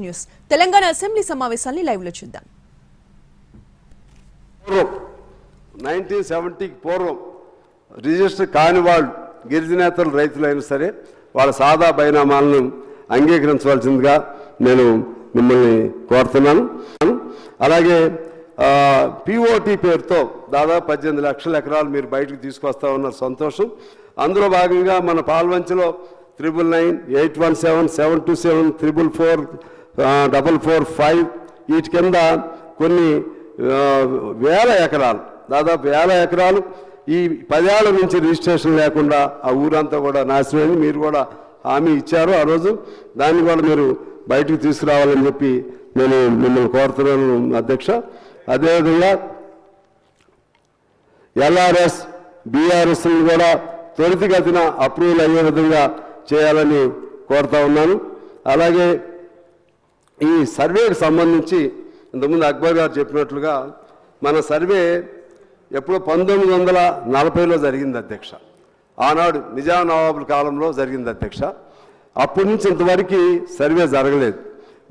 News Telangana assembly సమావేశాన్ని live లో చూద్దాం. 1970 పూర్వం రిజిస్టర్ కాని వాళ్ళు గిరిజనేతలు రైతులైనా సరే వాళ్ళ సాదా బైనామాలను అంగీకరించవలసిందిగా నేను మిమ్మల్ని కోరుతున్నాను. అలాగే పిఓటి పేరుతో దాదాపు 18 లక్షల ఎకరాలు మీరు బయటకు తీసుకొస్తా ఉన్నారు, సంతోషం. అందులో భాగంగా మన పాల్వంచలో 999-817-727-444-445 వీటి కింద కొన్ని వేల ఎకరాలు, దాదాపు 1000 ఎకరాలు ఈ 10 ఏళ్ల నుంచి రిజిస్ట్రేషన్ లేకుండా ఆ ఊరంతా కూడా నాశనమైంది. మీరు కూడా హామీ ఇచ్చారు ఆ రోజు, దాన్ని కూడా మీరు బయటకు తీసుకురావాలని చెప్పి నేను మిమ్మల్ని కోరుతున్నాను అధ్యక్ష. అదేవిధంగా ఎల్ఆర్ఎస్ బీఆర్ఎస్ని కూడా త్వరితగతిన అప్రూవల్ అయ్యే విధంగా చేయాలని కోరుతా ఉన్నాను. అలాగే ఈ సర్వేకి సంబంధించి ఇంతకుముందు అక్బర్ గారు చెప్పినట్లుగా మన సర్వే ఎప్పుడో 1940లో జరిగింది అధ్యక్ష. ఆనాడు నిజాం నవాబుల కాలంలో జరిగింది అధ్యక్ష. అప్పటి నుంచి ఇంతవరకు సర్వే జరగలేదు.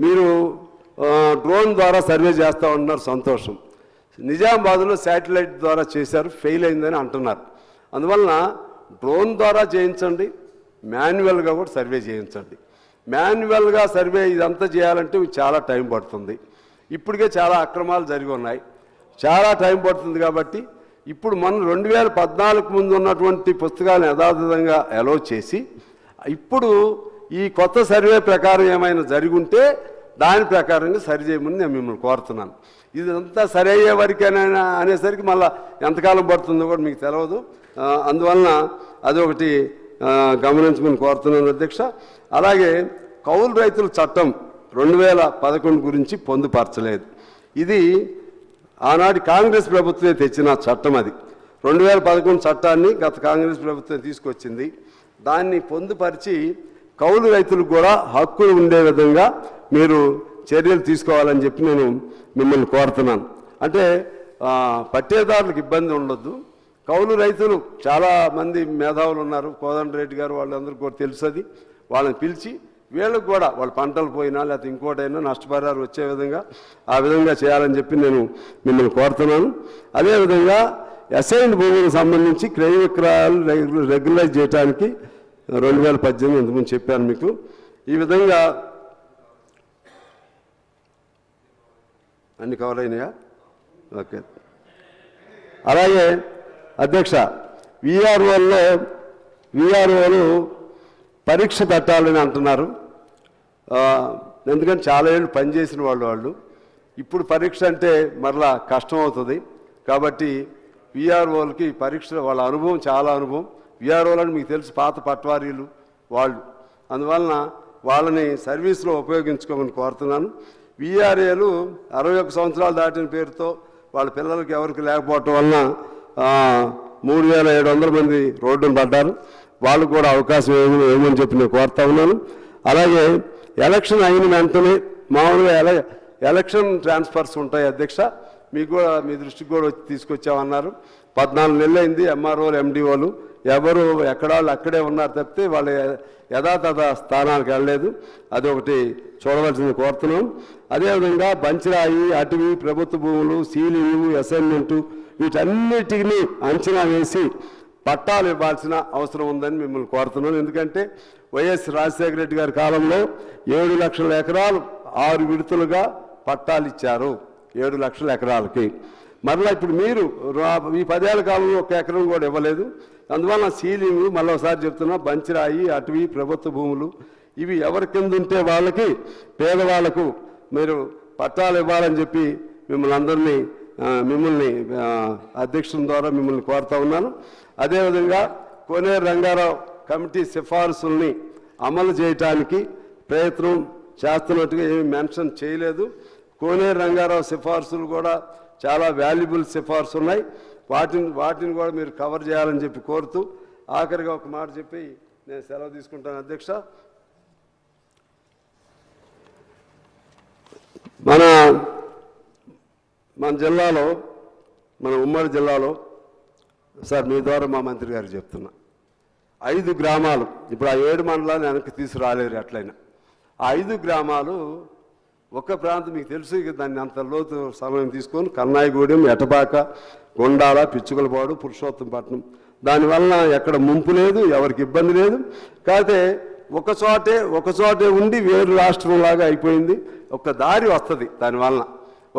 మీరు డ్రోన్ ద్వారా సర్వే చేస్తూ ఉంటున్నారు, సంతోషం. నిజామాబాద్లో శాటిలైట్ ద్వారా చేశారు, ఫెయిల్ అయిందని అంటున్నారు. అందువలన డ్రోన్ ద్వారా చేయించండి, మాన్యువల్గా కూడా సర్వే చేయించండి. మాన్యువల్గా సర్వే ఇదంతా చేయాలంటే చాలా టైం పడుతుంది. ఇప్పటికే చాలా అక్రమాలు జరిగి ఉన్నాయి, చాలా టైం పడుతుంది. కాబట్టి ఇప్పుడు మనం 2014 ముందు ఉన్నటువంటి పుస్తకాలను యథాతథంగా అలో చేసి ఇప్పుడు ఈ కొత్త సర్వే ప్రకారం ఏమైనా జరిగి ఉంటే దాని ప్రకారంగా సరి చేయమని నేను మిమ్మల్ని కోరుతున్నాను. ఇదంతా సరి అయ్యే వరకేనైనా అనేసరికి మళ్ళీ ఎంతకాలం పడుతుందో కూడా మీకు తెలియదు. అందువలన అదొకటి గమనించమని కోరుతున్నాను అధ్యక్ష. అలాగే కౌలు రైతుల చట్టం 2011 గురించి పొందుపరచలేదు. ఇది ఆనాటి కాంగ్రెస్ ప్రభుత్వమే తెచ్చిన చట్టం. అది 2011 చట్టాన్ని గత కాంగ్రెస్ ప్రభుత్వం తీసుకొచ్చింది. దాన్ని పొందుపరిచి కౌలు రైతులకు కూడా హక్కులు ఉండే విధంగా మీరు చర్యలు తీసుకోవాలని చెప్పి నేను మిమ్మల్ని కోరుతున్నాను. అంటే పట్టేదారులకు ఇబ్బంది ఉండొద్దు. కౌలు రైతులు చాలామంది మేధావులు ఉన్నారు, కోదండరెడ్డి గారు వాళ్ళందరికీ కూడా తెలుసు. అది వాళ్ళని పిలిచి వీళ్ళకి కూడా వాళ్ళ పంటలు పోయినా లేకపోతే ఇంకోటైనా నష్టపరిహారం వచ్చే విధంగా ఆ విధంగా చేయాలని చెప్పి నేను మిమ్మల్ని కోరుతున్నాను. అదేవిధంగా అసైన్డ్ భూములకు సంబంధించి క్రయ విక్రయాలు రెగ్యులైజ్ చేయడానికి 2018 ఇంతకుముందు చెప్పాను మీకు. ఈ విధంగా అన్ని కవర్ అయినాయా? ఓకే. అలాగే అధ్యక్ష, విఆర్ఓలు పరీక్ష పెట్టాలని అంటున్నారు. ఎందుకంటే చాలా ఏళ్ళు పనిచేసిన వాళ్ళు ఇప్పుడు పరీక్ష అంటే మరలా కష్టం అవుతుంది. కాబట్టి విఆర్ఓలకి పరీక్ష, వాళ్ళ అనుభవం చాలా అనుభవం. విఆర్ఓలని మీకు తెలుసు, పాత పట్వారీలు వాళ్ళు. అందువలన వాళ్ళని సర్వీస్లో ఉపయోగించుకోమని కోరుతున్నాను. విఆర్ఏలు 61 సంవత్సరాలు దాటిన పేరుతో వాళ్ళ పిల్లలకి ఎవరికి లేకపోవటం వలన 3700 మంది రోడ్డును పడ్డారు. వాళ్ళకు కూడా అవకాశం ఏమని చెప్పి నేను కోరుతా ఉన్నాను. అలాగే ఎలక్షన్ అయిన వెంటనే మామూలుగా ఎలక్షన్ ట్రాన్స్ఫర్స్ ఉంటాయి అధ్యక్ష. మీకు కూడా మీ దృష్టికి కూడా తీసుకొచ్చామన్నారు. 14 నెలలు అయింది. ఎంఆర్ఓలు ఎండిఓలు ఎవరు ఎక్కడ వాళ్ళు అక్కడే ఉన్నారు తప్పితే వాళ్ళ యథాతథ స్థానాలకు వెళ్ళలేదు. అదొకటి చూడవలసింది కోరుతున్నాం. అదేవిధంగా బంచిరాయి, అటవీ, ప్రభుత్వ భూములు, సీలింగు, అసైన్మెంటు వీటన్నిటిని అంచనా వేసి పట్టాలు ఇవ్వాల్సిన అవసరం ఉందని మిమ్మల్ని కోరుతున్నాను. ఎందుకంటే వైఎస్ రాజశేఖర రెడ్డి గారి కాలంలో 7 లక్షల ఎకరాలు 6 విడతలుగా పట్టాలు ఇచ్చారు, 7 లక్షల ఎకరాలకి. మరలా ఇప్పుడు మీరు ఈ 10 ఏళ్ల కాలంలో 1 ఎకరం కూడా ఇవ్వలేదు. అందువల్ల సీలింగు, మళ్ళీ ఒకసారి చెప్తున్నా, బంచిరాయి, అటవీ, ప్రభుత్వ భూములు ఇవి ఎవరి కింద ఉంటే వాళ్ళకి, పేదవాళ్లకు మీరు పట్టాలు ఇవ్వాలని చెప్పి మిమ్మల్ని అధ్యక్షుల ద్వారా మిమ్మల్ని కోరుతా ఉన్నాను. అదేవిధంగా కోనేరు రంగారావు కమిటీ సిఫార్సుల్ని అమలు చేయటానికి ప్రయత్నం చేస్తున్నట్టుగా ఏమీ మెన్షన్ చేయలేదు. కోనేరు రంగారావు సిఫార్సులు కూడా చాలా వాల్యుబుల్ సిఫార్సు ఉన్నాయి. వాటిని కూడా మీరు కవర్ చేయాలని చెప్పి కోరుతూ ఆఖరిగా ఒక మాట చెప్పి నేను సెలవు తీసుకుంటాను అధ్యక్ష. మన జిల్లాలో, మన ఉమ్మడి జిల్లాలో సార్ మీ ద్వారా మా మంత్రి గారికి చెప్తున్నా, 5 గ్రామాలు, ఇప్పుడు ఆ 7 మండలాన్ని వెనక్కి తీసుకురాలేరు ఎట్లయినా. ఆ 5 గ్రామాలు ఒక ప్రాంతం మీకు తెలుసు, ఇక దాన్ని అంత లోతు సమయం తీసుకొని కన్నాయిగూడెం, ఎటపాక, గొండాల, పిచ్చుకలపాడు, పురుషోత్తంపట్నం, దానివల్ల ఎక్కడ ముంపు లేదు, ఎవరికి ఇబ్బంది లేదు. కాకపోతే ఒకచోటే ఉండి వేరు రాష్ట్రంలాగా అయిపోయింది. ఒక దారి వస్తుంది దానివల్ల.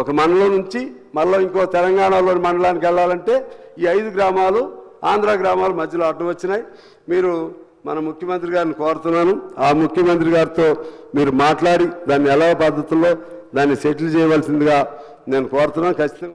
ఒక మండలం నుంచి మళ్ళీ ఇంకో తెలంగాణలోని మండలానికి వెళ్ళాలంటే ఈ 5 గ్రామాలు ఆంధ్ర గ్రామాల మధ్యలో అడ్డు వచ్చినాయి. మీరు మన ముఖ్యమంత్రి గారిని కోరుతున్నాను, ఆ ముఖ్యమంత్రి గారితో మీరు మాట్లాడి దాన్ని ఎలా పద్ధతుల్లో దాన్ని సెటిల్ చేయవలసిందిగా నేను కోరుతున్నాను. ఖచ్చితంగా